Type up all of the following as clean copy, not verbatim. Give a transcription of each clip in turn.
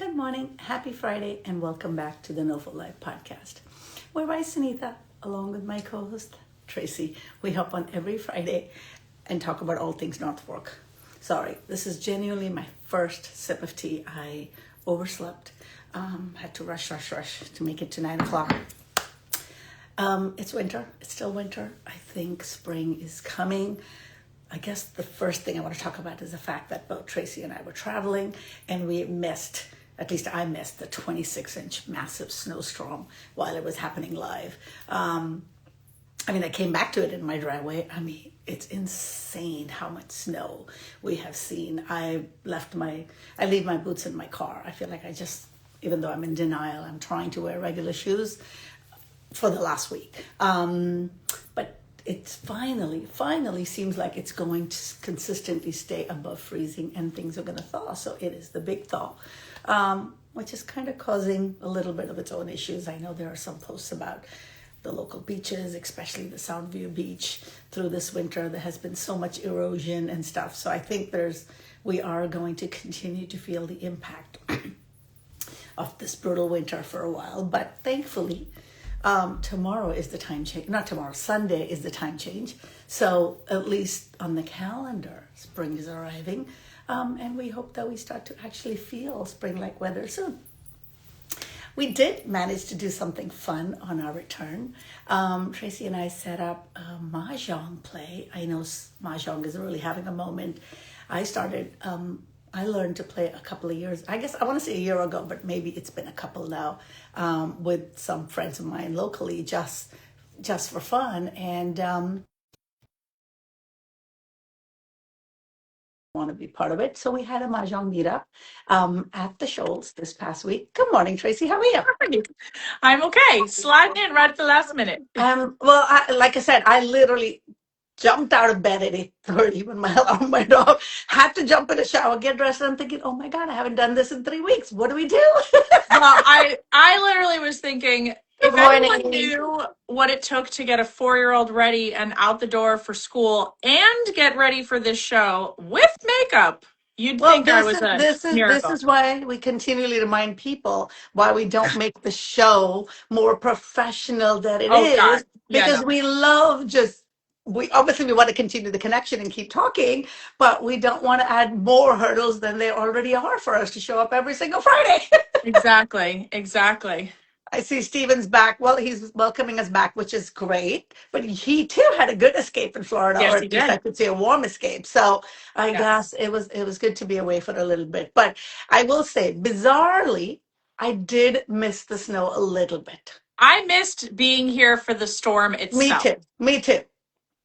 Good morning, happy Friday, and welcome back to the NOFO Live podcast, where I, Sunita, along with my co-host Tracy, we hop on every Friday and talk about all things North Fork. Sorry, this is genuinely my first sip of tea. I overslept, had to rush to make it to 9 o'clock. It's winter, it's still winter. I think spring is coming. I guess the first thing I want to talk about is the fact that both Tracy and I were traveling and we missed, at least I missed, the 26-inch massive snowstorm while it was happening live. I came back to it in my driveway. It's insane how much snow we have seen. I leave my boots in my car. I feel like even though I'm in denial, I'm trying to wear regular shoes for the last week. But it's finally seems like it's going to consistently stay above freezing and things are going to thaw. So it is the big thaw, which is kind of causing a little bit of its own issues. I know there are some posts about the local beaches, especially the Soundview Beach. Through this winter, there has been so much erosion and stuff. So I think we are going to continue to feel the impact of this brutal winter for a while. But thankfully, tomorrow is the time change. Not tomorrow, Sunday is the time change. So at least on the calendar, spring is arriving. And we hope that we start to actually feel spring-like weather soon. We did manage to do something fun on our return. Tracy and I set up a mahjong play. I know mahjong is really having a moment. I learned to play a couple of years, I guess I want to say a year ago, but maybe it's been a couple now, with some friends of mine locally, just for fun. And want to be part of it. So we had a mahjong meetup at the Shoals this past week. Good morning, Tracy. How are you? I'm okay. Sliding in right at the last minute. Like I said, I literally jumped out of bed at 8:30 when my alarm went off. Had to jump in the shower, get dressed, and I'm thinking, oh my God, I haven't done this in 3 weeks. What do we do? Well, I literally was thinking, if anyone knew what it took to get a 4-year-old ready and out the door for school and get ready for this show with makeup, you'd think I was a miracle. This is why we continually remind people why we don't make the show more professional than it Oh God. is, Yeah, because no. we love we want to continue the connection and keep talking, but we don't want to add more hurdles than there already are for us to show up every single Friday. Exactly. I see Steven's back. Well, he's welcoming us back, which is great. But he too had a good escape in Florida, Yes, or he at least I did. could say a warm escape. So I Yes. guess it was good to be away for a little bit. But I will say, bizarrely, I did miss the snow a little bit. I missed being here for the storm itself. Me too.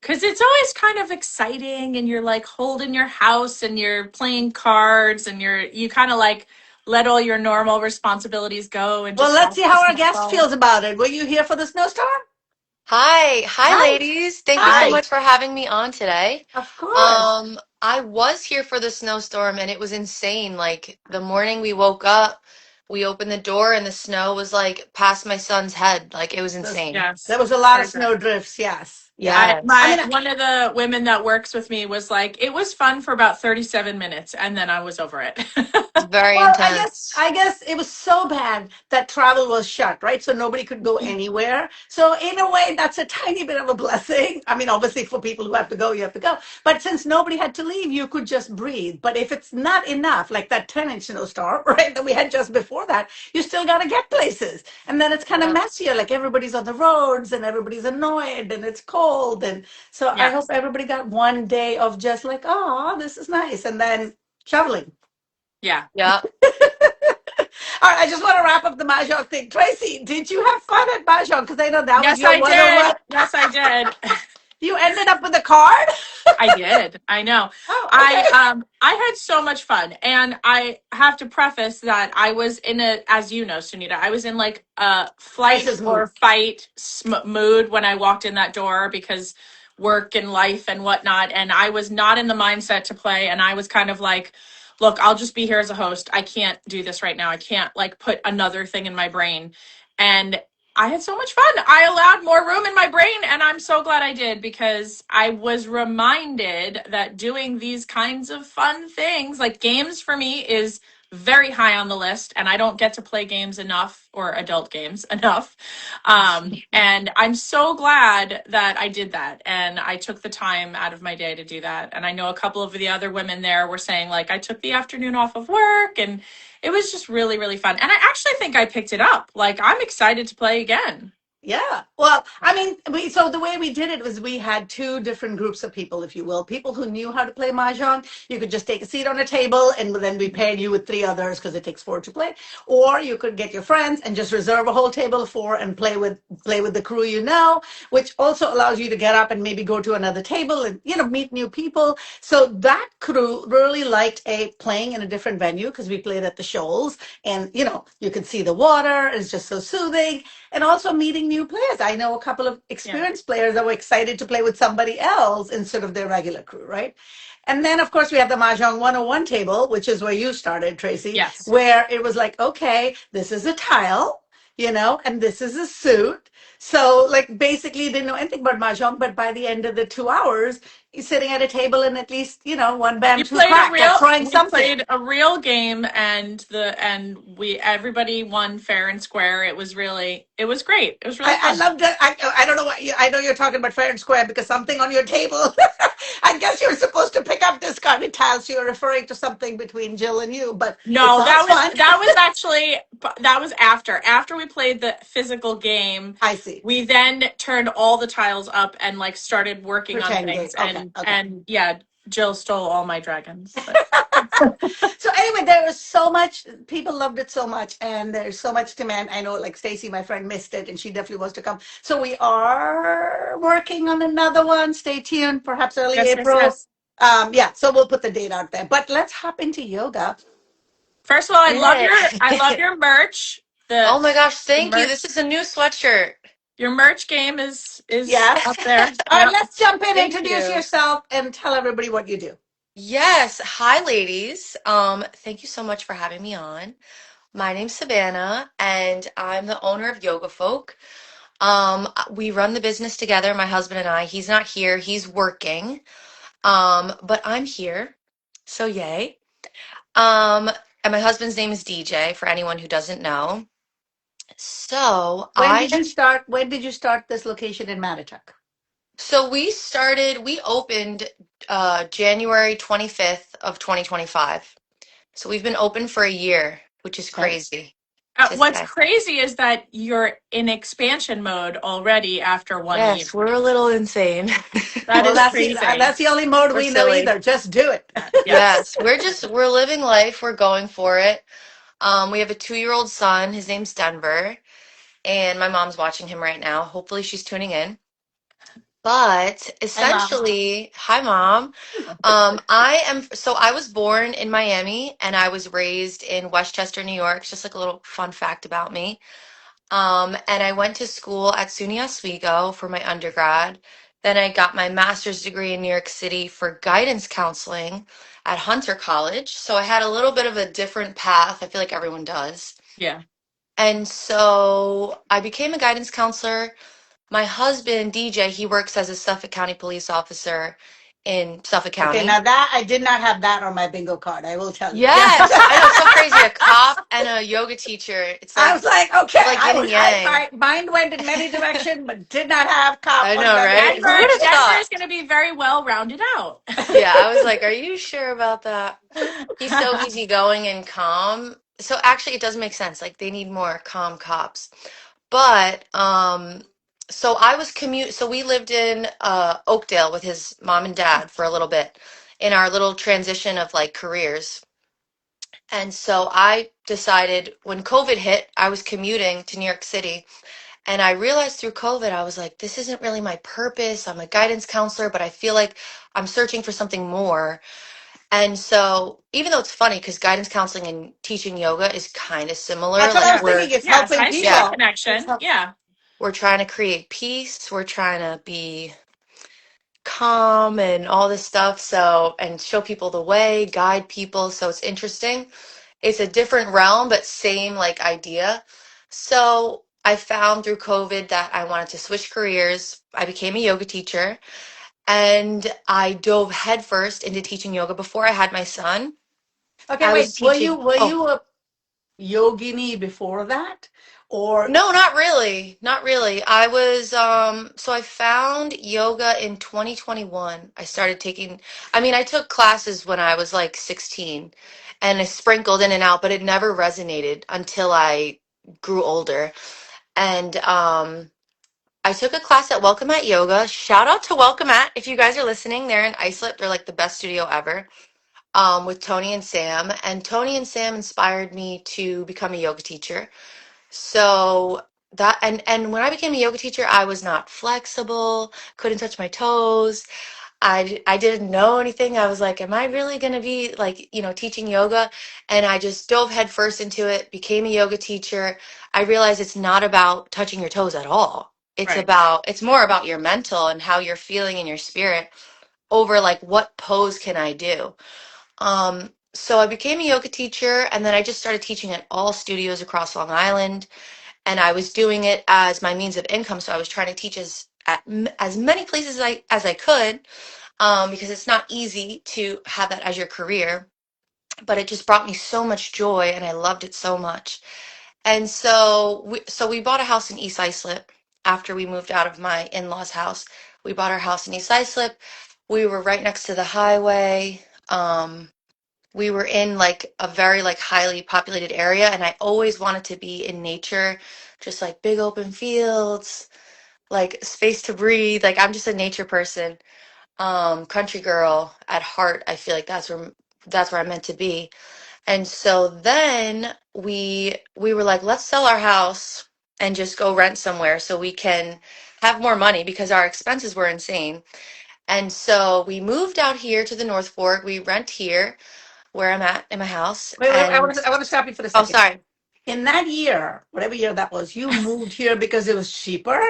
Because it's always kind of exciting and you're like holding your house and you're playing cards and you kind of like let all your normal responsibilities go and Well, just let's watch see the how our snow guest fall. feels about it. Were you here for the snowstorm? Hi, Hi. ladies. Thank you so Hi. much for having me on today. Of course. I was here for the snowstorm and it was insane. Like the morning we woke up, we opened the door and the snow was like past my son's head. Like it was insane. There Yes. was a lot of Very good. snow drifts. Yes. Yeah. Yes. One of the women that works with me was like, it was fun for about 37 minutes and then I was over it. It's very Well, intense. I guess it was so bad that travel was shut, right? So nobody could go anywhere. So in a way, that's a tiny bit of a blessing. Obviously for people who have to go, you have to go. But since nobody had to leave, you could just breathe. But if it's not enough, like that 10-inch snowstorm, right, that we had just before that, you still got to get places. And then it's kind of Yeah. messier. Like everybody's on the roads and everybody's annoyed and it's cold. And so I hope Yes. everybody got one day of just like, oh, this is nice. And then shoveling. Yeah. Yeah. All right, I just want to wrap up the mahjong thing. Tracy, did you have fun at mahjong? Because I know that was Yes, your I one-on-one. did. Yes, I did. You ended up with a card? I did. I know. Oh, okay. I had so much fun, and I have to preface that I was in as you know, Sunita, I was in like a flight Crisis or mood. fight mood when I walked in that door because work and life and whatnot, and I was not in the mindset to play, and I was kind of like, look, I'll just be here as a host. I can't do this right now. I can't like put another thing in my brain, and I had so much fun. I allowed more room in my brain, and I'm so glad I did because I was reminded that doing these kinds of fun things, like games for me, is very high on the list, and I don't get to play games enough, or adult games enough. And I'm so glad that I did that, and I took the time out of my day to do that. And I know a couple of the other women there were saying, like, I took the afternoon off of work, and it was just really, really fun. And I actually think I picked it up. Like, I'm excited to play again. Yeah. Well, I mean, so the way we did it was we had two different groups of people, if you will. People who knew how to play mahjong. You could just take a seat on a table, and then we paired you with three others because it takes four to play. Or you could get your friends and just reserve a whole table of four and play with the crew you know, which also allows you to get up and maybe go to another table and meet new people. So that crew really liked playing in a different venue because we played at the Shoals, and you could see the water. It's just so soothing. And also meeting new players. I know a couple of experienced players that were excited to play with somebody else instead of their regular crew, right? And then, of course, we have the Mahjong 101 table, which is where you started, Tracy, Yes. where it was like, okay, this is a tile, and this is a suit. So, like, basically, you didn't know anything about Mahjong, but by the end of the 2 hours, you're sitting at a table and at least, one bam, You two played a crack real at trying we something. played a real game, and everybody won fair and square. It was great. It was really I fun. loved it. I don't know what I know you're talking about fair and square because something on your table. I guess you're supposed to pick up discarded tiles. So you're referring to something between Jill and you, but it No, sounds fun. that was after we played the physical game. I see. We then turned all the tiles up and like started working on Pretend game. things, Okay. and yeah, Jill stole all my dragons. But So anyway, there was so much. People loved it so much, and there's so much demand. I know, like Stacy, my friend, missed it, and she definitely wants to come. So we are working on another one. Stay tuned. Perhaps early yes, yes, April. yes. Yeah. So we'll put the date out there. But let's hop into yoga. First of all, Yeah. I love your merch. The Oh my gosh, thank you. merch This is a new sweatshirt. Your merch game is Yes. up there. All right. Yeah. Let's jump in. Thank Introduce you. yourself and tell everybody what you do. Yes. Hi, ladies. Thank you so much for having me on. My name's Savannah, and I'm the owner of Yoga Folk. We run the business together, my husband and I. He's not here, he's working. But I'm here. So yay. And my husband's name is DJ, for anyone who doesn't know. So When did you start this location in Mattituck? we opened January 25th of 2025. So we've been open for a year, which is Okay. crazy to What's say. crazy is that you're in expansion mode already after 1 year. Yes, we're a little insane. That Well, is that's crazy. that's the only mode We're we know silly. either. Just do it. Yes. Yes, we're living life. We're going for it. We have a 2-year-old son. His name's Denver, and my mom's watching him right now. Hopefully, she's tuning in. But Hi, Mom. essentially, hi mom. I was born in Miami and I was raised in Westchester, New York. It's just like a little fun fact about me. And I went to school at SUNY Oswego for my undergrad. Then I got my master's degree in New York City for guidance counseling at Hunter College. So I had a little bit of a different path. I feel like everyone does. Yeah. And so I became a guidance counselor. My husband, DJ, he works as a Suffolk County police officer in Suffolk Okay, County. now that I did not have that on my bingo card. I will tell you. Yes, I know, it's so crazy. A cop and a yoga teacher. It's I like, was like, okay, like yin and yang. mine went in many directions, but did not have cop I on know, my right? bingo Who card. would have Denver thought? is going to be very well rounded out. Yeah, I was like, are you sure about that? He's so easygoing and calm. So actually, it does make sense. Like they need more calm cops. But so I was commute. So we lived in Oakdale with his mom and dad for a little bit in our little transition of like careers. And so I decided when COVID hit, I was commuting to New York City. And I realized through COVID, I was like, this isn't really my purpose. I'm a guidance counselor, but I feel like I'm searching for something more. And so, even though it's funny because guidance counseling and teaching yoga is kind of similar, That's what I like was thinking. It's Yes, helping I see the yeah, people. It's connection. help. Yeah. we're trying to create peace, we're trying to be calm and all this stuff. So, and show people the way, guide people. So it's interesting. It's a different realm, but same like idea. So I found through COVID that I wanted to switch careers. I became a yoga teacher and I dove headfirst into teaching yoga before I had my son. Okay, I was wait. Were teaching. you were Oh, you a yogini before that, or no, not really. Not really. I was so I found yoga in 2021. I started taking I mean, I took classes when I was like 16 and I sprinkled in and out, but it never resonated until I grew older. And I took a class at Welcome at Yoga. Shout out to Welcome at if you guys are listening. They're in Islip. They're like the best studio ever. With Tony and Sam. And Tony and Sam inspired me to become a yoga teacher. So that and when I became a yoga teacher, I was not flexible, couldn't touch my toes. I didn't know anything. I was like, am I really going to be like, teaching yoga? And I just dove headfirst into it, became a yoga teacher. I realized it's not about touching your toes at all. Right. It's more about your mental and how you're feeling in your spirit over like what pose can I do? So I became a yoga teacher and then I just started teaching at all studios across Long Island and I was doing it as my means of income. So I was trying to teach as many places as I could, because it's not easy to have that as your career. But it just brought me so much joy, and I loved it so much. And so we bought a house in East Islip after we moved out of my in-laws' house. We bought our house in East Islip. We were right next to the highway. We were in like a very like highly populated area, and I always wanted to be in nature, just like big open fields, like space to breathe. Like I'm just a nature person, country girl at heart. I feel like that's where I'm meant to be. And so then we were like, let's sell our house and just go rent somewhere so we can have more money because our expenses were insane. And so we moved out here to the North Fork. We rent here where I'm at in my house. wait, wait, And I want to stop you for a oh, second. sorry. In that year, whatever year that was, you moved here because it was cheaper?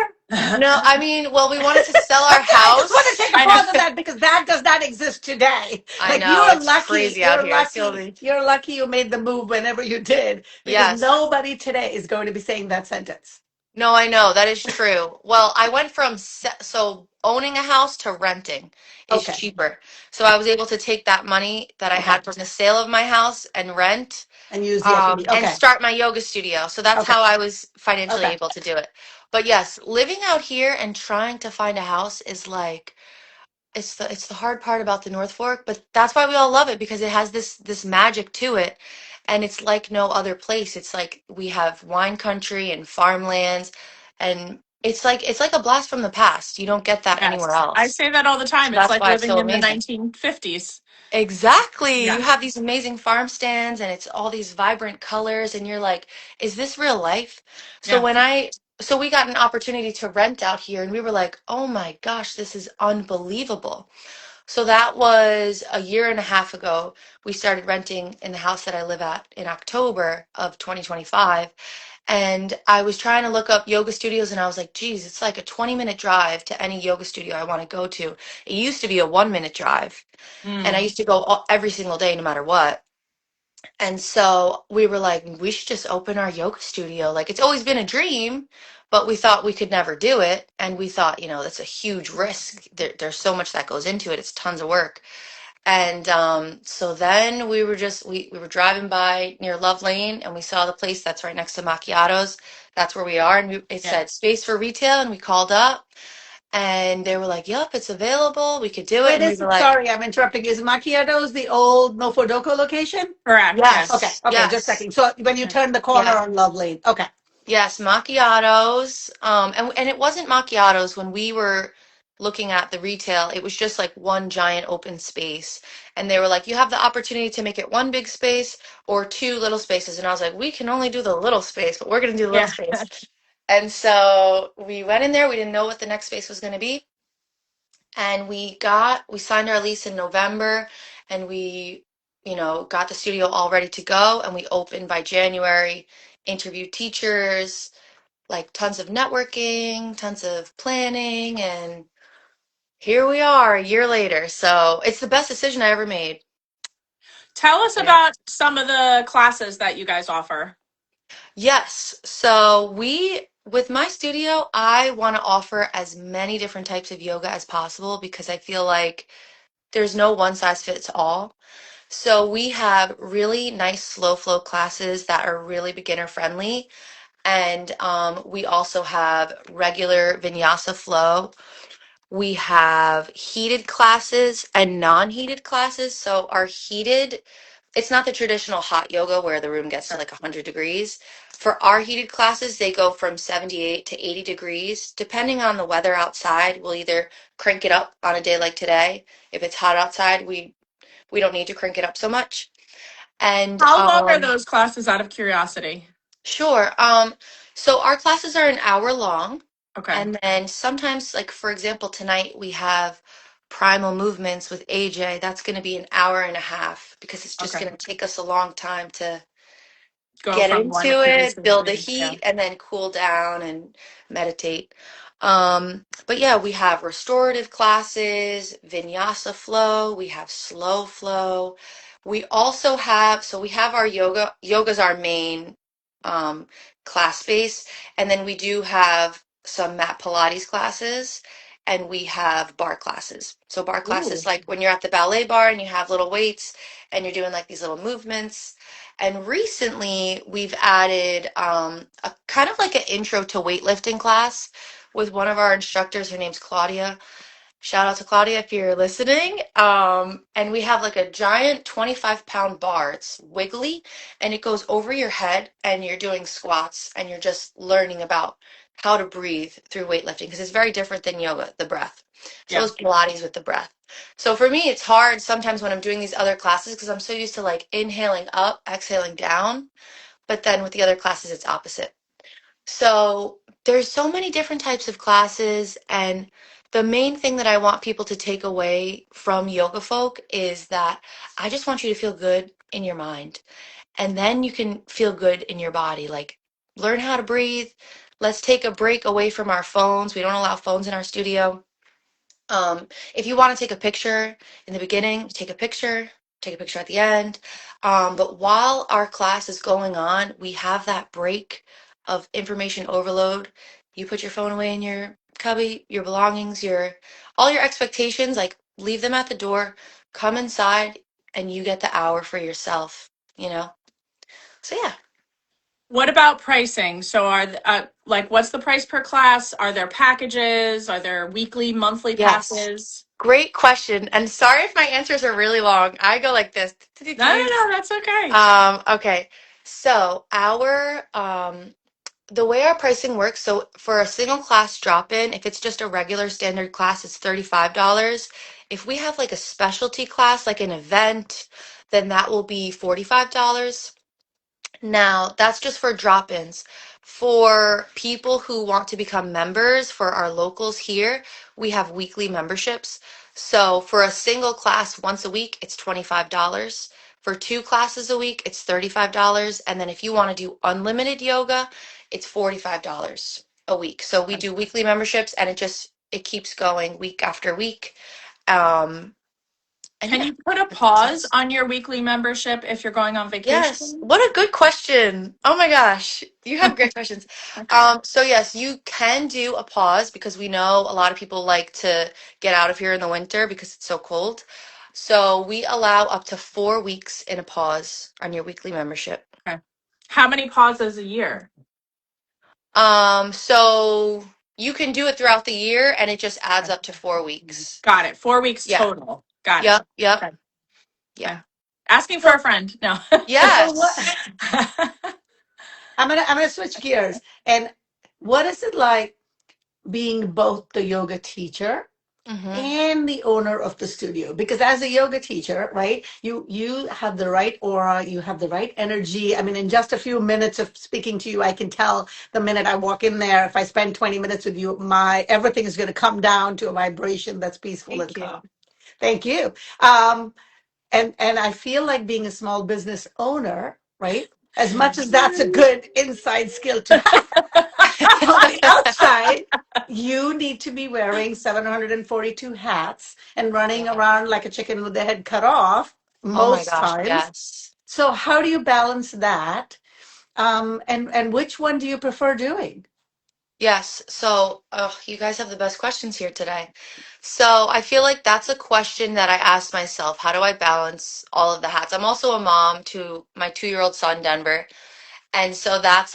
No, I mean, well, we wanted to sell our Okay, I just want to house. take a I know. pause on that because that does not exist today. I Like know it's crazy out here. Kill me. you're lucky you made the move whenever you did, because Yes. nobody today is going to be saying that sentence. No, I know that is true. Well, I went from so owning a house to renting is Okay, cheaper. So I was able to take that money that I okay, had from the sale of my house and rent, and use the equity. and Okay, start my yoga studio. So that's okay, how I was financially okay. able to do it. But yes, living out here and trying to find a house is like it's the hard part about the North Fork, but that's why we all love it because it has this magic to it. And it's like no other place. It's like we have wine country and farmlands and it's like a blast from the past. You don't get that anywhere Yes. I else. say that all the So time. It's that's like why it's living so in the amazing. 1950s. Exactly. Yeah. You have these amazing farm stands and it's all these vibrant colors and you're like, is this real life? So Yeah. when I so we got an opportunity to rent out here and we were like, "Oh my gosh, this is unbelievable." So that was a year and a half ago. We started renting in the house that I live at in October of 2025. And I was trying to look up yoga studios and I was like, geez, it's like a 20-minute drive to any yoga studio I want to go to. It used to be a 1-minute drive. And I Mm. used to go every single day, no matter what. And so we were like, we should just open our yoga studio. Like it's always been a dream, but we thought we could never do it. And we thought, that's a huge risk. There's so much that goes into it. It's tons of work. And so then we were driving by near Love Lane and we saw the place that's right next to Macchiato's. That's where we are. And it Yeah. said space for retail. And we called up and they were like, yep, it's available. We could do it. Wait, And we is were like, sorry, I'm interrupting. Is Macchiato's the old NOFO location? Correct. Okay, yes, Yes. okay, just yes, checking. So when you Yeah. turn the corner yeah. on Love Lane, okay. Yes, macchiatos. And it wasn't macchiatos when we were looking at the retail. It was just like one giant open space. And they were like, you have the opportunity to make it one big space or two little spaces. And I was like, we can only do the little space, but we're going to do the little Yeah. space. And so we went in there. We didn't know what the next space was going to be. And we signed our lease in November and we got the studio all ready to go. And we opened by January, interviewed teachers, like tons of networking, tons of planning, and here we are a year later. So it's the best decision I ever made. Tell us Yeah. about some of the classes that you guys offer. Yes. So with my studio, I want to offer as many different types of yoga as possible because I feel like there's no one size fits all. So we have really nice slow flow classes that are really beginner friendly. And we also have regular vinyasa flow. We have heated classes and non-heated classes. So our heated, it's not the traditional hot yoga where the room gets to like 100 degrees. For our heated classes, they go from 78 to 80 degrees. Depending on the weather outside, we'll either crank it up on a day like today. If it's hot outside, we don't need to crank it up so much. And How long are those classes out of curiosity? sure. So our classes are an hour long. Okay. And then sometimes, like for example, tonight we have primal movements with AJ. That's going to be an hour and a half because it's just Okay. going to take us a long time to Go get from one into phase to it, build the three. Yeah. heat, and then cool down and meditate. But yeah, we have restorative classes, vinyasa flow, we have slow flow. We also have, so we have our yoga. Yoga's our main um, class space, and then we do have some mat Pilates classes, and we have bar classes. So bar classes, Ooh. like when you're at the ballet bar and you have little weights and you're doing like these little movements. And recently, we've added a kind of like an intro to weightlifting class with one of our instructors. Her name's Claudia. Shout out to Claudia if you're listening. And we have like a giant 25-pound bar. It's wiggly and it goes over your head, and you're doing squats and you're just learning about how to breathe through weightlifting because it's very different than yoga, the breath. So Yeah. is Pilates with the breath. So for me, it's hard sometimes when I'm doing these other classes because I'm so used to like inhaling up, exhaling down. But then with the other classes, it's opposite. So there's so many different types of classes, and the main thing that I want people to take away from yoga folk is that I just want you to feel good in your mind, and then you can feel good in your body. Like learn how to breathe. Let's take a break away from our phones. We don't allow phones in our studio. If you want to take a picture in the beginning, take a picture at the end. But while our class is going on, we have that break of information overload. You put your phone away in your cubby, your belongings, all your expectations, like leave them at the door, come inside, and you get the hour for yourself, you know? So yeah. What about pricing? So like what's the price per class? Are there packages? Are there weekly, monthly Yes. passes? Great question. And sorry if my answers are really long. I go like this. No, that's okay. Okay. So the way our pricing works, so for a single class drop-in, if it's just a regular standard class, it's $35. If we have like a specialty class, like an event, then that will be $45. Now, that's just for drop-ins. For people who want to become members, for our locals here, we have weekly memberships. So for a single class once a week, it's $25. For two classes a week, it's $35. And then if you want to do unlimited yoga, it's $45 a week. So we do weekly memberships, and it keeps going week after week. And Can yeah. you put a pause on your weekly membership if you're going on Yes. vacation? What a good question. Oh my gosh. You have great questions. Okay. So yes, you can do a pause because we know a lot of people like to get out of here in the winter because it's so cold. So we allow up to 4 weeks in a pause on your weekly membership. Okay. How many pauses a year? So you can do it throughout the year and it just adds Okay. up to 4 weeks. Got it. 4 weeks Yeah. total. Got it. Yep. Yep. Okay. Yeah. Okay. Asking for So, a friend. No. so what? Yes. I'm gonna switch gears. And what is it like being both the yoga teacher Mm-hmm. and the owner of the studio? Because as a yoga teacher, right, you have the right aura, you have the right energy. I mean, in just a few minutes of speaking to you, I can tell the minute I walk in there, if I spend 20 minutes with you, my everything is going to come down to a vibration that's peaceful and Thank you. calm. Thank you. Um, and I feel like being a small business owner, right? As much as that's a good inside skill to have, on the outside, you need to be wearing 742 hats and running Yeah. around like a chicken with the head cut off Oh my most gosh. times. Yes. So how do you balance that? And which one do you prefer doing? Yes. So, you guys have the best questions here today. So, I feel like that's a question that I asked myself. How do I balance all of the hats? I'm also a mom to my 2-year-old son, Denver. And so that's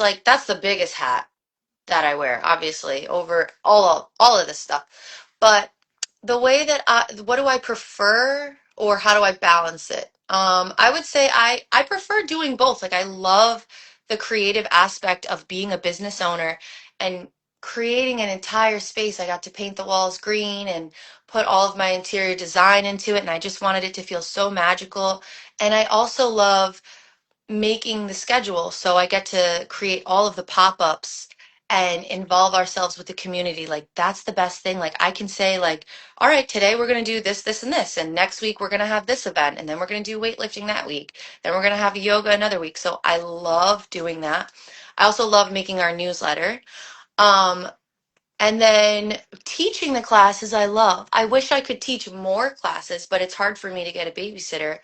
the biggest hat that I wear, obviously, over all of this stuff. But the way that what do I prefer, or how do I balance it? I would say I prefer doing both. Like I love the creative aspect of being a business owner and creating an entire space. I got to paint the walls green and put all of my interior design into it, and I just wanted it to feel so magical. And I also love making the schedule. So I get to create all of the pop-ups and involve ourselves with the community. Like that's the best thing. Like I can say like, all right, today we're going to do this, this, and this. And next week we're going to have this event. And then we're going to do weightlifting that week. Then we're going to have yoga another week. So I love doing that. I also love making our newsletter. Um, and then teaching the classes I love. I wish I could teach more classes, but it's hard for me to get a babysitter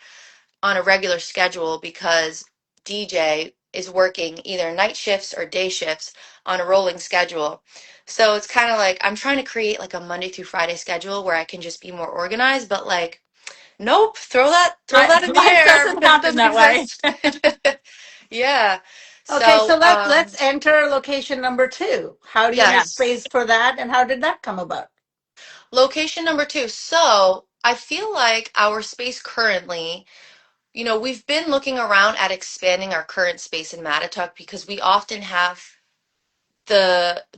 on a regular schedule because DJ is working either night shifts or day shifts on a rolling schedule. So it's kind of like I'm trying to create like a Monday through Friday schedule where I can just be more organized, but like nope, throw that in the Life air doesn't because it happen doesn't that way. exist. Yeah. Okay, So so let's enter location number 2. How do you make yes. Yes. space for that, and how did that come about? Location number 2. So I feel like our space currently, we've been looking around at expanding our current space in Mattituck because we often have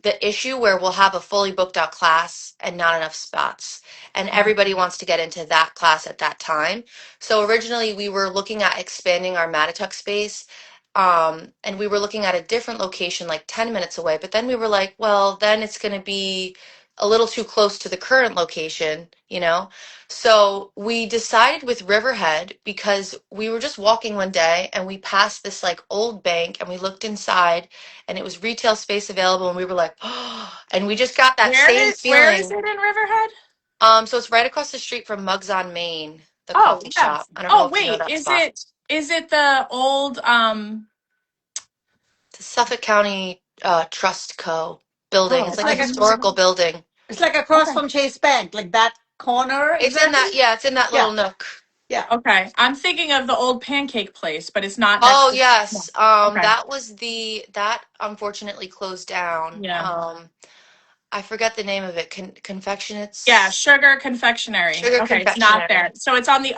the issue where we'll have a fully booked out class and not enough spots, and everybody wants to get into that class at that time. So originally we were looking at expanding our Mattituck space, and we were looking at a different location like 10 minutes away, but then we were like, well, then it's going to be a little too close to the current location. So we decided with Riverhead because we were just walking one day and we passed this like old bank and we looked inside and it was retail space available, and we were like, oh, and we just got that same Where is feeling. it in Riverhead? So it's right across the street from Mugs on Main, the Oh, coffee shop. yes. I don't know Oh, if you know wait, that spot. is it the old The Suffolk County Trust Co. building. oh, It's It's like a like a historical building. it's like across okay. from Chase Bank, like that corner It's in exactly. that, yeah, it's in that Yeah, little nook. yeah. Okay. I'm thinking of the old pancake place, but it's not next Oh to no. yes, Okay. that unfortunately closed down. Yeah. I forget the name of it. Yeah, Confectionates, sugar confectionery. Sugar Okay, it's not there. Confectionery. So it's on the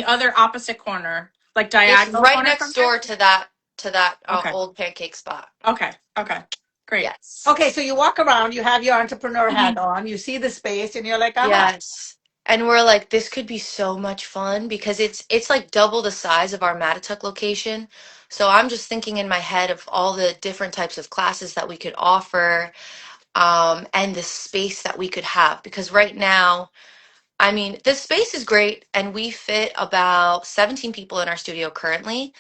other opposite corner, like It's diagonal right corner next from there. door to that Okay. old pancake spot. Okay. Okay. Great. Yes. Okay, so you walk around, you have your entrepreneur hat Mhm. on, you see the space, and you're like, aha. Yes. And we're like, this could be so much fun because it's like double the size of our Mattituck location. So I'm just thinking in my head of all the different types of classes that we could offer, and the space that we could have. Because right now, I mean, the space is great and we fit about 17 people in our studio currently.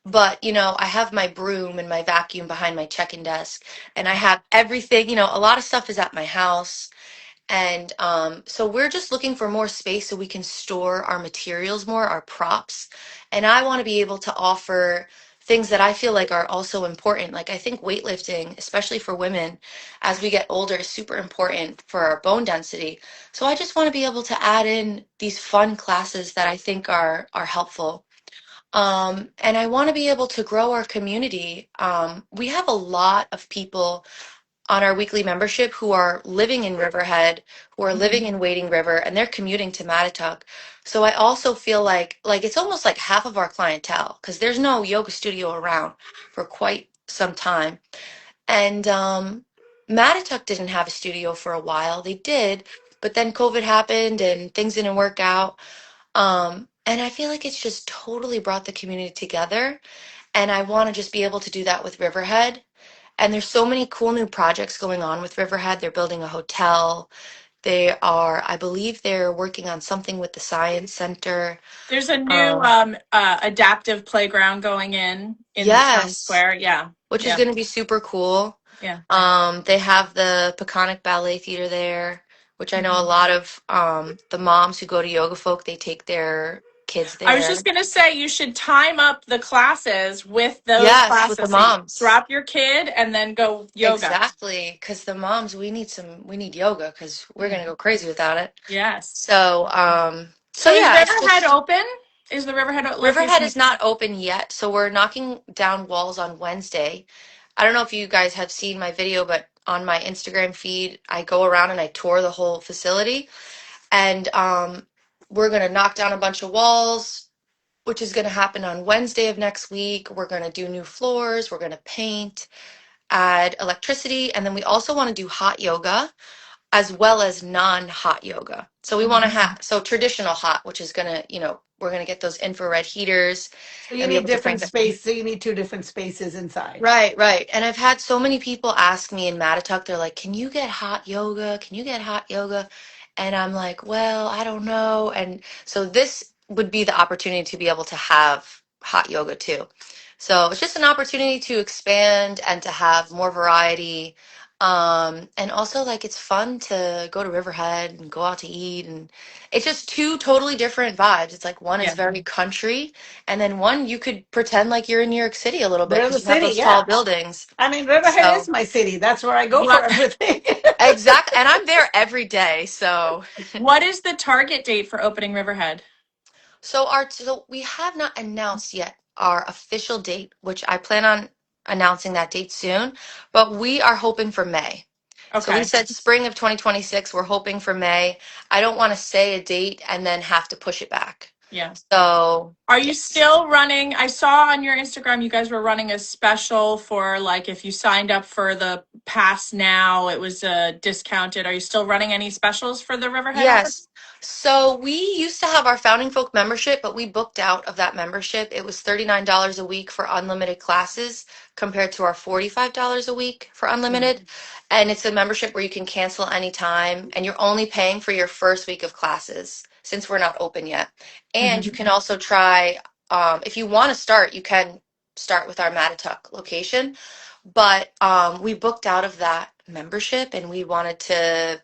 But, I have my broom and my vacuum behind my check-in desk, and I have everything, a lot of stuff is at my house. And so we're just looking for more space so we can store our materials more, our props. And I want to be able to offer things that I feel like are also important. Like I think weightlifting, especially for women, as we get older, is super important for our bone density. So I just want to be able to add in these fun classes that I think are helpful. And I want to be able to grow our community. We have a lot of people on our weekly membership who are living in Riverhead, who are living in Wading River, and they're commuting to Mattituck. So I also feel like it's almost like half of our clientele because there's no yoga studio around for quite some time. And Mattituck didn't have a studio for a while. They did, but then COVID happened and things didn't work out. And I feel like it's just totally brought the community together. And I want to just be able to do that with Riverhead. And there's so many cool new projects going on with Riverhead. They're building a hotel. I believe they're working on something with the Science Center. There's a new Um, adaptive playground going in the town yes, square. Yeah. which is Yeah. going to be super cool. Yeah. They have the 𝗃onic Ballet Theater there, which I know a Mhm. lot of the moms who go to Yoga Folk, they take their kids I was there. just gonna say you should time up the classes with those Yes, with the classes. So you moms. drop your kid and then go yoga. Exactly, because the moms, we need yoga because we're Yeah. gonna go crazy without it. Yes. So So is yeah, it's Riverhead just open? Is the Riverhead Riverhead location? is not open yet, so we're knocking down walls on Wednesday. I don't know if you guys have seen my video, but on my Instagram feed, I go around and I tour the whole facility, and we're gonna knock down a bunch of walls, which is gonna happen on Wednesday of next week. We're gonna do new floors, we're gonna paint, add electricity, and then we also want to do hot yoga as well as non-hot yoga. So we want to have traditional hot, which is gonna, we're gonna get those infrared heaters So you and be need able to different crank it. space. So you need two different spaces inside. Right, right. And I've had so many people ask me in Mattituck, they're like, "Can you get hot yoga? Can you get hot yoga?" And I'm like, "Well, I don't know." And so this would be the opportunity to be able to have hot yoga too. So it's just an opportunity to expand and to have more variety. And also like it's fun to go to Riverhead and go out to eat, and it's just two totally different vibes. It's like one is Yeah. very country, and then one you could pretend like you're in New York City a little bit They're in the because you have city, those tall yeah. buildings. I mean, Riverhead is So my city. That's where I go for What everything. exactly, and I'm there every day. So what is the target date for opening Riverhead? so we have not announced yet our official date, which I plan on announcing that date soon, but we are hoping for May. So we Okay. said spring of 2026. We're hoping for May. I don't want to say a date and then have to push it back. Yeah. So Are you yes. still running? I saw on your Instagram you guys were running a special for like if you signed up for the pass now, it was discounted. Are you still running any specials for the Riverhead offer? Yes. So we used to have our Founding Folk membership, but we booked out of that membership. It was $39 a week for unlimited classes compared to our $45 a week for unlimited. And it's a membership where you can cancel anytime and you're only paying for your first week of classes since we're not open yet. And you can also try, if you want to start, you can start with our Mattituck location. But we booked out of that membership and we wanted to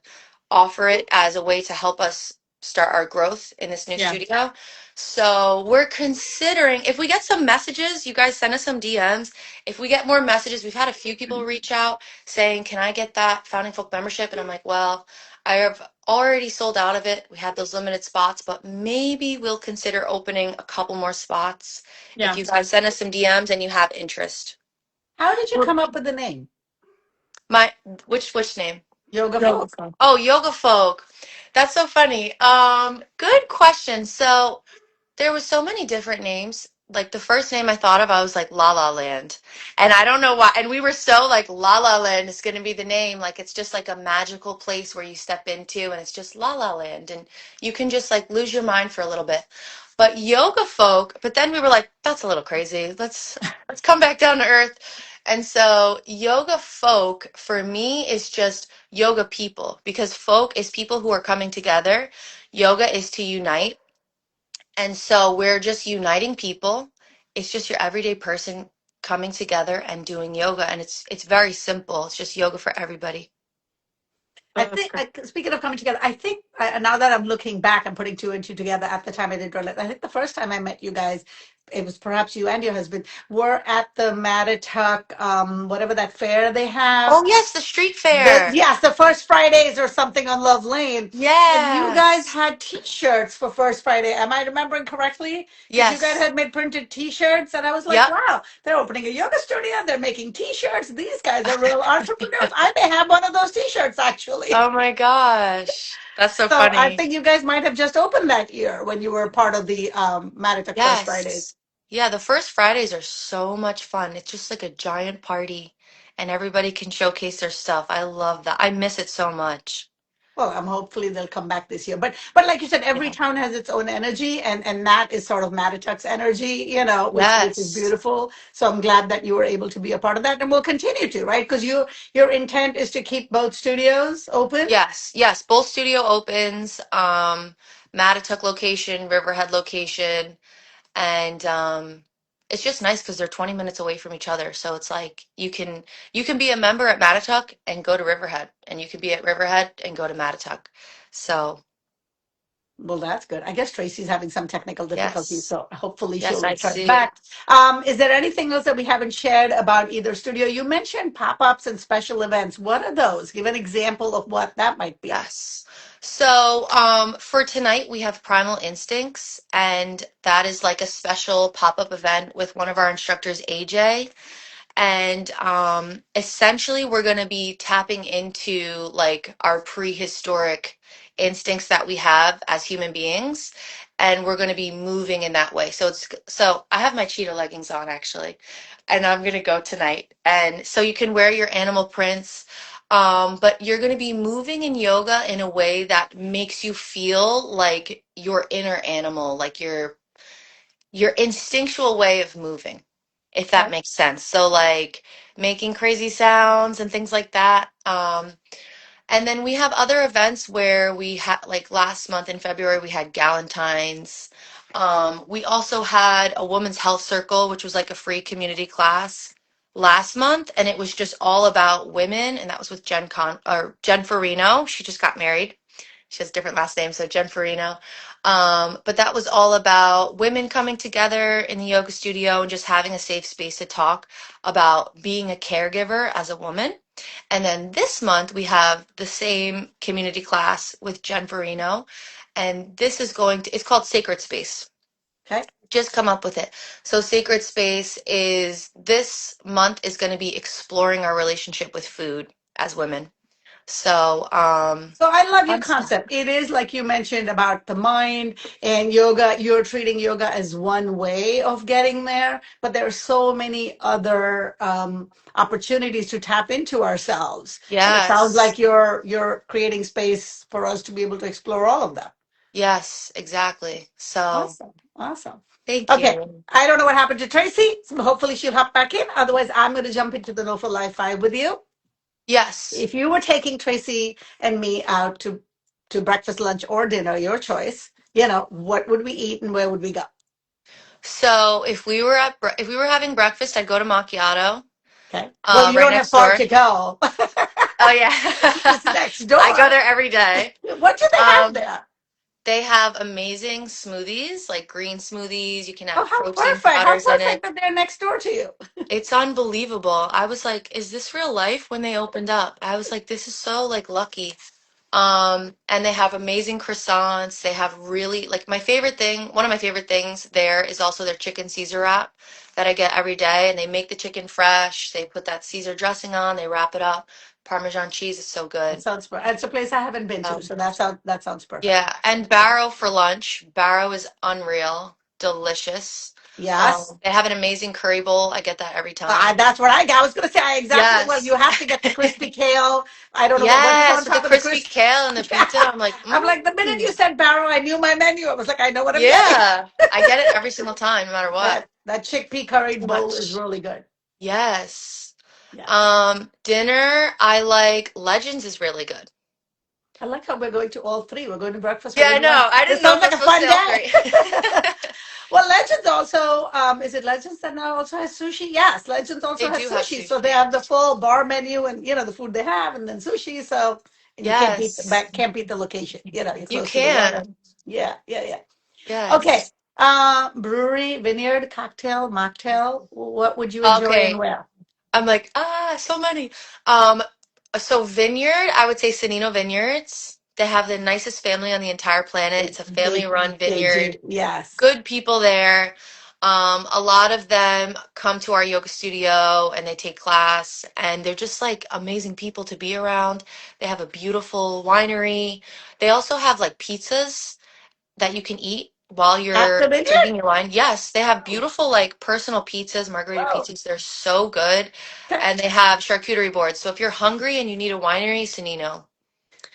offer it as a way to help us start our growth in this new Yeah. studio. So we're considering if we get some messages, you guys send us some DMs. If we get more messages, we've had a few people reach out saying, "Can I get that Founding Folk membership?" And I'm like, "Well, I have already sold out of it. We had those limited spots, but maybe we'll consider opening a couple more spots if Yeah. you guys send us some DMs and you have interest." How did you come up with the name? My which name? Yoga Yoga folk? Folk. Oh, yoga folk. That's so funny. Good question. So there was so many different names. Like the first name I thought of, I was like La La Land. And I don't know why. And we were so like La La Land is going to be the name. Like it's just like a magical place where you step into and it's just La La Land. And you can just like lose your mind for a little bit. But yoga folk, but then we were like, that's a little crazy. Let's come back down to earth. And so yoga folk for me is just yoga people because folk is people who are coming together. Yoga is to unite. And so we're just uniting people. It's just your everyday person coming together and doing yoga. And it's very simple. It's just yoga for everybody. I Oh, that's think, great. speaking of coming together, I think now that I'm looking back and putting two and two together, at the time I didn't realize, I think the first time I met you guys, it was perhaps you and your husband were at the Mattituck, whatever that fair they have. Oh, yes, the street fair. Yes, the first Fridays or something on Love Lane. And you guys Yes. had T-shirts for First Friday. Am I remembering correctly? Because you guys Yes. had made printed T-shirts, and I was like, Yep. wow, they're opening a yoga studio. They're making T-shirts. These guys are real entrepreneurs. I may have one of those T-shirts actually. Oh my gosh. That's so So I funny. think you guys might have just opened that year when you were part of the Mattituck First Fridays. Yes. Yeah, the first Fridays are so much fun. It's just like a giant party and everybody can showcase their stuff. I love that. I miss it so much. Well, I'm hopefully they'll come back this year. But like you said, every Yeah. town has its own energy, and that is sort of Mattituck's energy, which is Yes. beautiful. So I'm glad that you were able to be a part of that, and we'll continue to, right? Because your intent is to keep both studios open. Yes. Yes. Both studio opens, Mattituck location, Riverhead location, and it's just nice because they're 20 minutes away from each other. So it's like you can be a member at Mattituck and go to Riverhead, and you can be at Riverhead and go to Mattituck. So Well, that's good. I guess Tracy's having some technical difficulties, Yes. so hopefully Yes, she'll I return see. back. Is there anything else that we haven't shared about either studio? You mentioned pop-ups and special events. What are those? Give an example of what that might be. Yes. So, for tonight, we have Primal Instincts, and that is like a special pop-up event with one of our instructors, AJ. And essentially, we're going to be tapping into like our prehistoric instincts that we have as human beings, and we're going to be moving in that way. So I have my cheetah leggings on actually, and I'm going to go tonight. And so you can wear your animal prints, but you're going to be moving in yoga in a way that makes you feel like your inner animal, like your instinctual way of moving, if that Okay. makes sense. So like making crazy sounds and things like that. And then we have other events where we had, like last month in February, we had Galentine's. We also had a women's health circle, which was like a free community class last month, and it was just all about women, and that was with Jen Farino. She just got married. She has a different last name, so Jen Farino. But that was all about women coming together in the yoga studio and just having a safe space to talk about being a caregiver as a woman. And then this month we have the same community class with Jen Farino, and this is it's called Sacred Space. Okay. Just come up with it. So Sacred Space is this month is going to be exploring our relationship with food as women. So, So I love your fun stuff. concept. It is like you mentioned about the mind and yoga. You're treating yoga as one way of getting there, but there are so many other opportunities to tap into ourselves. And it sounds Yes. like you're creating space for us to be able to explore all of that. Yes, exactly. So, Awesome. Awesome. thank Okay. you. I don't know what happened to Tracy. So hopefully she'll hop back in. Otherwise, I'm going to jump into the No for Life 5 with you. Yes. If you were taking Tracy and me out to breakfast, lunch, or dinner, your choice, what would we eat and where would we go? So, if we were having breakfast, I'd go to Macchiato, Okay. Well, you right don't have next far door. to go. Oh yeah. It's next I go door. there every day. What do they have Um, there? they have amazing smoothies, like green smoothies. You can Oh, add how protein perfect. How powders in perfect it. that they're next door to you. It's unbelievable. I was like, is this real life when they opened up? I was like, this is so like lucky. And they have amazing croissants. They have really like one of my favorite things there is also their chicken Caesar wrap that I get every day. And they make the chicken fresh. They put that Caesar dressing on, they wrap it up. Parmesan cheese is so That good. sounds perfect. It's a place I haven't been to, Um, so that sounds perfect. yeah, and Barrow for lunch. Barrow is unreal, delicious. Yes. They have an amazing curry bowl. I get that every time. That's what I got. I was going to say exactly. Well, Yes. you have to get the crispy kale. I don't know what is on Yes, with the top of the crispy crisp. kale and the pizza. Yeah. I'm like, I'm like, the minute you mm. said Barrow, I knew my menu. I was like, I know what I'm getting. Yeah, I get it every single time, no matter what. That chickpea curry So bowl is much. really good. Yes. Yeah. Dinner, I like Legends is really good. I like how we're going to all three. We're going to breakfast. We're Yeah, going I to lunch. know. I This didn't know sounds if I like was a supposed to fun say all day. three. Well, Legends also, is it Legends that now also has sushi? Yes, Legends also They has do have sushi. So they sushi. have the full bar menu and the food they have, and then sushi. So and you Yes, can't beat the location. You're you close to the can. water. Yeah, yeah, yeah. Okay. Yes. Brewery, vineyard, cocktail, mocktail. What would you enjoy and Okay. where? I'm like, so many. Um, so Vineyard, I would say Sanino Vineyards. They have the nicest family on the entire planet. It's a They family-run they do. vineyard. Yes. Good people there. A lot of them come to our yoga studio and they take class, and they're just like amazing people to be around. They have a beautiful winery. They also have like pizzas that you can eat while At you're the vineyard? drinking your wine. Yes, they have Oh, beautiful like personal pizzas, margarita wow. pizzas. They're so good. Okay. And they have charcuterie boards. So if you're hungry and you need a winery, Sanino.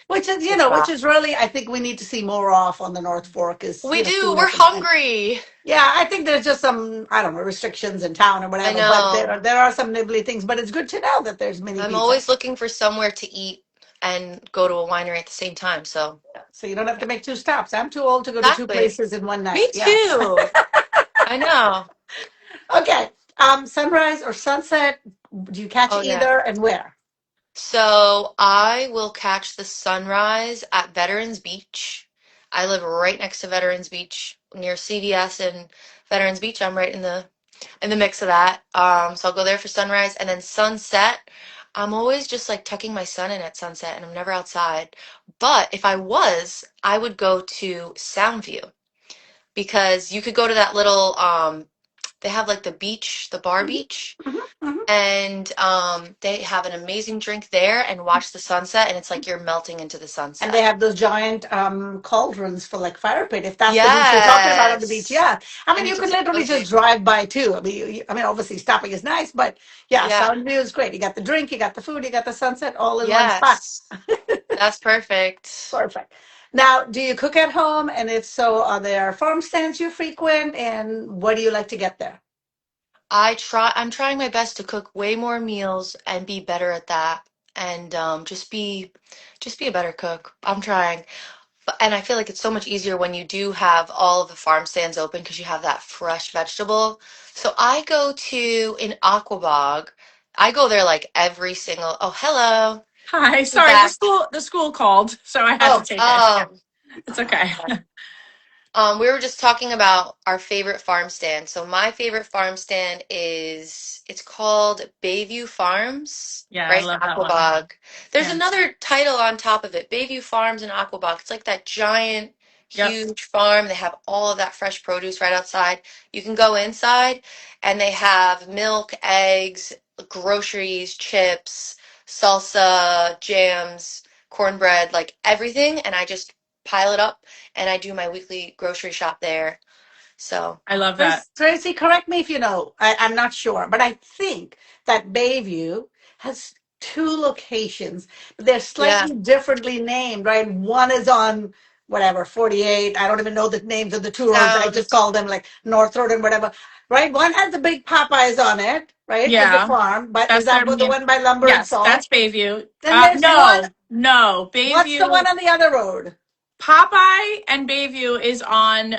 Which is, The which spot. is really, I think we need to see more off on the North Fork is, We do. food We're up and hungry. yeah, I think there's just some, I don't know, restrictions in town or I whatever, but know. there are some nibbly things, but it's good to know that there's mini I'm pizza. always looking for somewhere to eat and go to a winery at the same time. So, So you don't have to make two stops. I'm too old to go to two exactly. places in one night. Me Yeah. too. I know. Okay. Sunrise or sunset, do you catch Oh, yeah. either and where? So I will catch the sunrise at Veterans Beach. I live right next to Veterans Beach, near CVS and Veterans Beach. I'm right in the mix of that. So I'll go there for sunrise, and then sunset. I'm always just like tucking my son in at sunset, and I'm never outside. But if I was, I would go to Soundview, because you could go to that little they have like the beach, the bar Mhm, beach, mhm, mhm. and they have an amazing drink there and watch the sunset, and it's like you're melting into the And they sunset. have those giant cauldrons for like fire pit, if that's the beach you're talking about on the beach. Yes. Yeah. I mean, And you it's could just literally cozy. just drive by too. I mean, I mean, obviously stopping is nice, but yeah, Yeah. Sound View is great. You got the drink, you got the food, you got the sunset all in one spot. Yes. That's perfect. Perfect. Now, do you cook at home? And if so, are there farm stands you frequent? And what do you like to get there? I'm trying my best to cook way more meals and be better at that, and just be a better cook. I'm trying. And I feel like it's so much easier when you do have all of the farm stands open, because you have that fresh vegetable. So I go to in Aquabog. I go there like every single. Oh, hello. Hi, You're sorry, back. the school called, so I had to Oh, take it. Yeah, Oh, it's okay. okay. We were just talking about our favorite farm stand. So my favorite farm stand it's called Bayview Farms, Yeah, I right in love that one. Aquabog. There's Yeah. another title on top of it, Bayview Farms in Aquabog. It's like that giant, Yep. huge farm. They have all of that fresh produce right outside. You can go inside, and they have milk, eggs, groceries, chips, salsa, jams, cornbread, like everything. And I just pile it up, and I do my weekly grocery shop there. So, I love that. Tracy, correct me if you know. I'm not sure, but I think that Bayview has two locations, but they're yeah. slightly differently named, right? One is on whatever, 48. I don't even know the names of the two roads. I just Sounds, call them like North Road and whatever, right? One has the big Popeyes on it, right? As the Yeah, farm, but is that's that their the main. one by Lumber and Yes, Salt? that's Bayview. Then there's one. No, What's the one Bayview. on the other road? Popeye and Bayview is on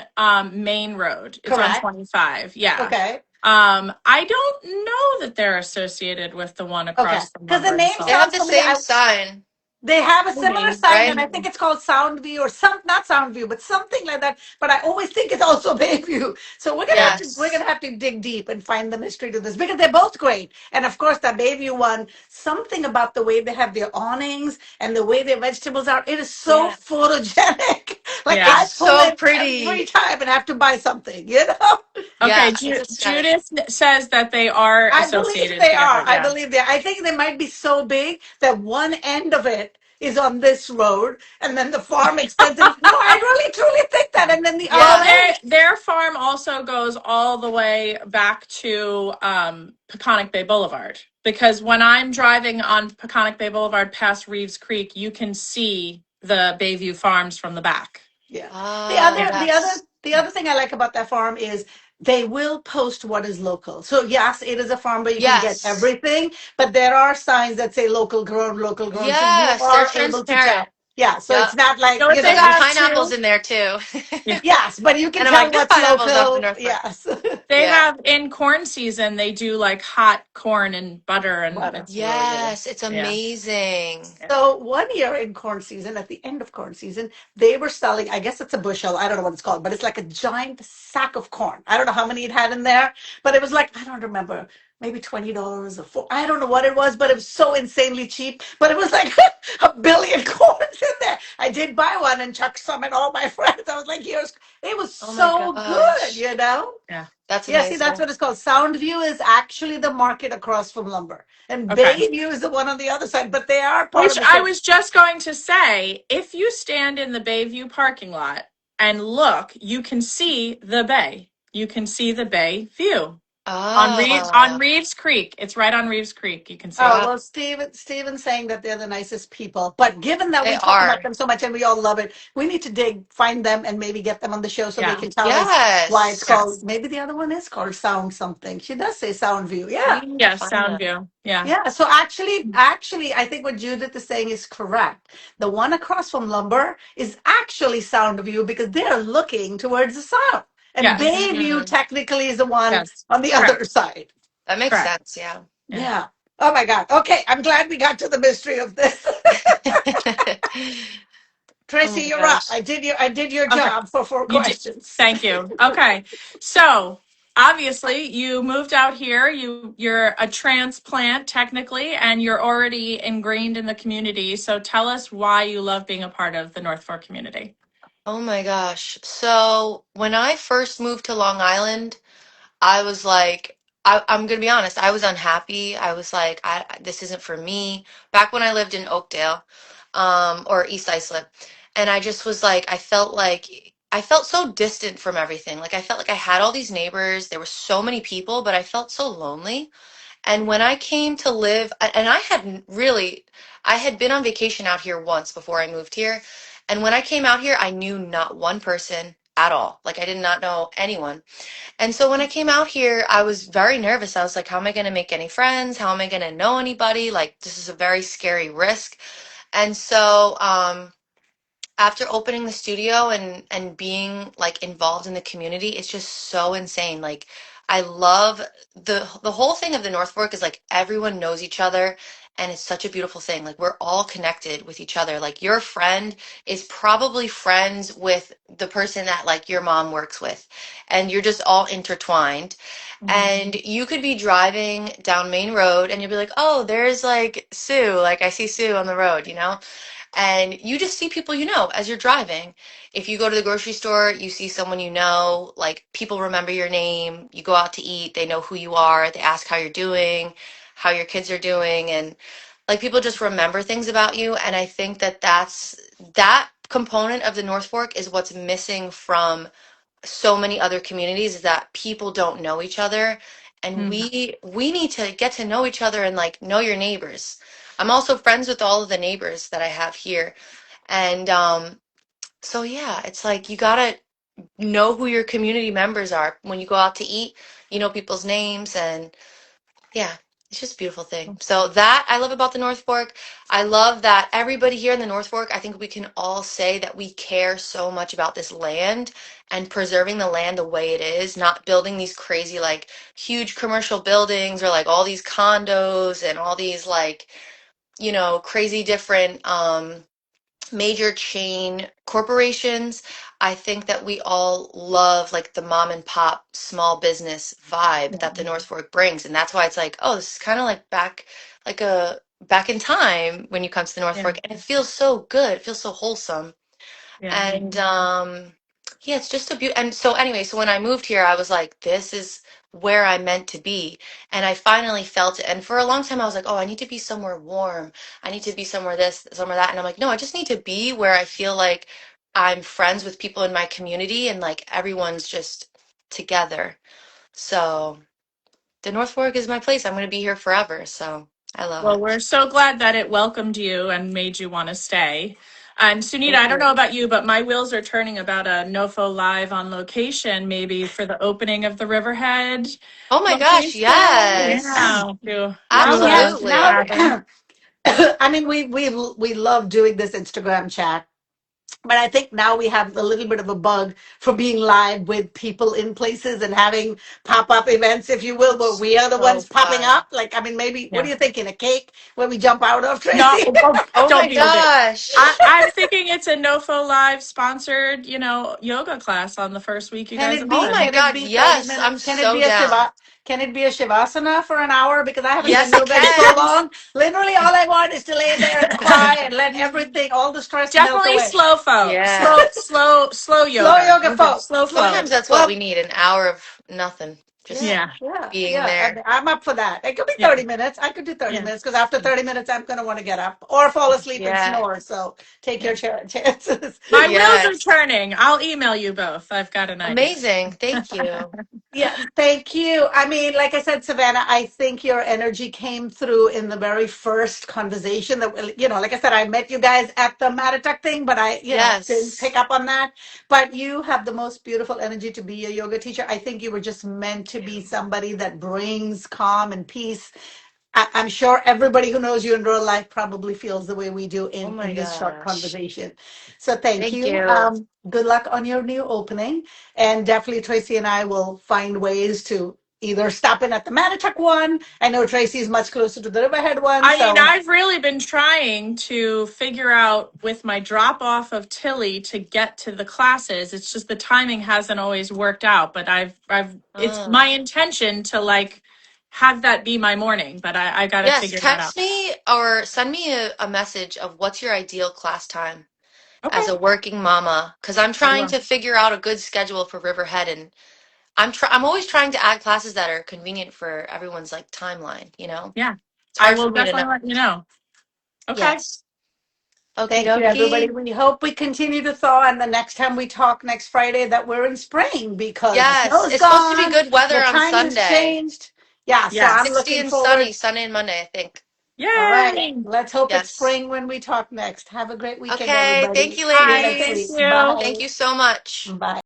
Main Road. It's on Correct. 25. Yeah. Okay. I don't know that they're associated with the one Okay. across from Because the Lumber and name they Salt. have sounds the familiar. same sign, They have a similar Maybe. sign, and right? I think it's called Soundview or some, not Soundview, but something like that. But I always think it's also Bayview. So we're Yes. gonna have to dig deep and find the mystery to this because they're both great. And of course, that Bayview one, something about the way they have their awnings and the way their vegetables are, it is so Yeah. photogenic. Like Yeah. I It's pull so in every pretty. time and have to buy something, you know? Okay, Yeah, it's aesthetic. Judith says that they are I believe associated they are. together. I Yeah. believe they are. I think they might be so big that one end of it is on this road and then the farm extends. No, I really truly think that. And then the Well, other Yeah. end, their farm also goes all the way back to Peconic Bay Boulevard, because when I'm driving on Peconic Bay Boulevard past Reeves Creek, you can see the Bayview Farms from the back. yeah. The Oh, other, Yeah. the other, yes. the other thing I like about that farm is they will post what is local. So yes, it is a farm where you can get Yes. everything, but there are signs that say local grown, local grown. So you Yes, they're are able to transparent. tell. Yeah. So it's Yep. not You know like, what they And have pineapples too? in there too. Yeah. yes, but you can And I'm tell like, there's what's pineapples up in local. Northbrook. Yes. They Yeah. have in corn season, they do like hot corn and butter, and Butter. it's really good. Yes, it's Yeah. amazing. Yeah. So one year in corn season, at the end of corn season, they were selling, I guess it's a bushel, I don't know what it's called, but it's like a giant sack of corn. I don't know how many it had in there, but it was like, I don't remember, maybe $20 or four. I don't know what it was, but it was so insanely cheap. But it was like a billion corns in there. I did buy one and chucked some at all my friends. I was like, here's, it was Oh my so good, gosh. you know? Yeah. That's Yeah, see, that's amazing. what it's called. Soundview is actually the market across from Lumber. And Okay. Bayview is the one on the other side, but they are part Which of the I same. was just going to say, if you stand in the Bayview parking lot and look, you can see the bay. You can see the bay view on Oh, Reeves Creek. It's right on Reeves Creek. You can see Oh, it. wow. well, Steven's saying that they're the nicest people. But given that They we talk about are. them so much and we all love it, we need to find them and maybe get them on the show so they Yeah. can tell us why it's Yes. called. Yes. Maybe the other one is called Sound something. She does say Sound View. Yeah. We need to Yes. find Sound them. view. Yeah. Yeah. So actually, I think what Judith is saying is correct. The one across from Lumber is actually Sound View because they're looking towards the sound. And Yes. Bayview Mm, technically is the one Yes. on the Correct. other side. that makes Correct. sense, yeah. Yeah. Yeah. Oh my God. Okay. I'm glad we got to the mystery of this. Oh Tracy, my you're up. gosh. I did your Okay. job for 4 You did. questions. Thank you. Okay. So obviously you moved out here. You're a transplant technically, and you're already ingrained in the community. So tell us why you love being a part of the North Fork community. Oh my gosh. So when I first moved to Long Island, I was like, I'm gonna be honest, I was unhappy. I was like, this isn't for me. Back when I lived in Oakdale, or East Islip, and I just was like, I felt so distant from everything. Like I felt like I had all these neighbors, there were so many people, but I felt so lonely. And when I came to live, and I had been on vacation out here once before I moved here. And when I came out here, I knew not one person at all. Like I did not know anyone. And so when I came out here, I was very nervous. I was like, how am I going to make any friends? How am I going to know anybody? Like, this is a very scary risk. And so, after opening the studio and being like involved in the community, it's just so insane. Like I love the whole thing of the North Fork is like everyone knows each other and it's such a beautiful thing. Like we're all connected with each other. Like your friend is probably friends with the person that like your mom works with and you're just all intertwined. And you could be driving down Main Road and you'll be like, "Oh, there's like Sue. Like I see Sue on the road, you know?" And you just see people you know as you're driving. If you go to the grocery store, you see someone you know, like people remember your name. You go out to eat, they know who you are. They ask how you're doing, how your kids are doing, and like people just remember things about you. And I think that that component of the North Fork is what's missing from so many other communities is that people don't know each other and Mm. we need to get to know each other and like know your neighbors. I'm also friends with all of the neighbors that I have here. And so yeah, it's like you gotta know who your community members are. When you go out to eat, you know people's names and yeah, it's just a beautiful thing. So that I love about the North Fork. I love that everybody here in the North Fork, I think we can all say that we care so much about this land and preserving the land the way it is, not building these crazy like huge commercial buildings or like all these condos and all these like, you know, crazy different major chain corporations. I think that we all love like the mom and pop small business vibe that the North Fork brings. And that's why it's like, oh, this is kind of like back in time when you come to the North Yeah. Fork. And it feels so good. It feels so wholesome. Yeah. And yeah, it's just a beauty. And so anyway, so when I moved here, I was like, this is where I'm meant to be. And I finally felt it. And for a long time, I was like, oh, I need to be somewhere warm. I need to be somewhere this, somewhere that. And I'm like, no, I just need to be where I feel like I'm friends with people in my community and like everyone's just together. So the North Fork is my place. I'm going to be here forever. So I love Well, it. we're so glad that it welcomed you and made you want to stay. And Sunita, Thank I don't you. know about you, but my wheels are turning about a NOFO live on location, maybe for the opening of the Riverhead Oh my gosh, location. yes. Yeah, Yes. Now, Absolutely. happen. I mean, we love doing this Instagram chat. But I think now we have a little bit of a bug for being live with people in places and having pop-up events, if you will, where we are the So ones popping fun. up. Like, I mean, maybe, what Yeah. are you thinking? A cake where we jump out of, No, Tracy? Oh don't my do that. gosh. I'm thinking it's a NOFO live sponsored, yoga class on the first week you Can guys it be, Oh open. my can it God, be 30 yes, I'm minutes? so down. Can it be a Shavasana for an hour? Because I haven't done Yes, it yoga in so can. long. Literally, all I want is to lay there and cry and let everything, all the stress melt Definitely away. slow flow, Yeah. slow Slow yoga. yoga Okay, folk. slow Love flow. Sometimes it. that's what Well, we need, an hour of nothing, just yeah, Yeah, yeah, being yeah. there. I'm up for that. It could be yeah, 30 minutes. I could do 30 yeah, minutes because after 30 minutes, I'm going to want to get up or fall asleep and Yeah. snore. So take yeah. your chances. My wheels are Yes. turning. I'll email you both. I've got an idea. Amazing. Thank you. Yeah, thank you. I mean, like I said, Savannah, I think your energy came through in the very first conversation that, like I said, I met you guys at the Mattituck thing, but I, didn't Yes. pick up on that. But you have the most beautiful energy to be a yoga teacher. I think you were just meant to be somebody that brings calm and peace. I'm sure everybody who knows you in real life probably feels the way we do Oh in my this short gosh. conversation. So thank Thank you. you. Good luck on your new opening. And definitely Tracy and I will find ways to either stop in at the Mattituck one. I know Tracy is much closer to the Riverhead one. I mean, So I've really been trying to figure out with my drop off of Tilly to get to the classes. It's just the timing hasn't always worked out, but it's my intention to like have that be my morning, but I got to Yes, figure that out. text me or send me a message of what's your ideal class time as Okay. a working mama, because I'm I trying will. to figure out a good schedule for Riverhead, and I'm always trying to add classes that are convenient for everyone's like timeline, you know? Yeah. It's I hard will for me to know. definitely let you know. Okay. Yes. Okie thank you, everybody. dokie. We hope we continue to thaw, and the next time we talk next Friday that we're in spring because the Yes, snow's it's supposed to be gone, good weather the on time has Sunday. changed. Yeah, so I'm Yes. 60 looking and forward. sunny, Sunday and Monday, I think. All right. Yay. Let's hope it's Yes. spring when we talk next. Have a great weekend, Okay, thank everybody. you, See you Bye. next Thank week. ladies. you. Bye. Thank you so much. Bye.